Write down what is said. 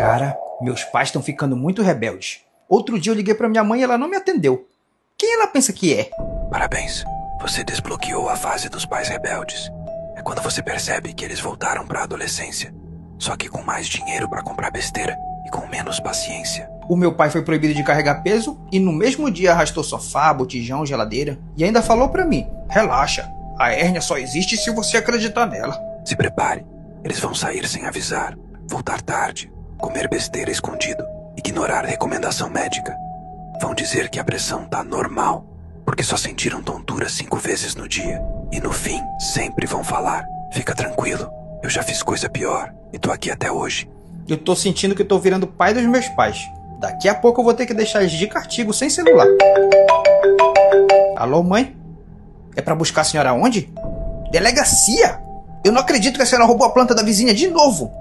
Cara, meus pais estão ficando muito rebeldes. Outro dia eu liguei pra minha mãe e ela não me atendeu. Quem ela pensa que é? Parabéns, você desbloqueou a fase dos pais rebeldes. É quando você percebe que eles voltaram pra adolescência, só que com mais dinheiro pra comprar besteira e com menos paciência. O meu pai foi proibido de carregar peso e no mesmo dia arrastou sofá, botijão, geladeira e ainda falou pra mim: relaxa, a hérnia só existe se você acreditar nela. Se prepare, eles vão sair sem avisar, voltar tarde, comer besteira escondido, ignorar recomendação médica. Vão dizer que a pressão tá normal, porque só sentiram tontura 5 vezes no dia. E no fim, sempre vão falar: fica tranquilo, eu já fiz coisa pior e tô aqui até hoje. Eu tô sentindo que tô virando pai dos meus pais. Daqui a pouco eu vou ter que deixar eles de castigo sem celular. Alô, mãe? É pra buscar a senhora onde? Delegacia? Eu não acredito que a senhora roubou a planta da vizinha de novo.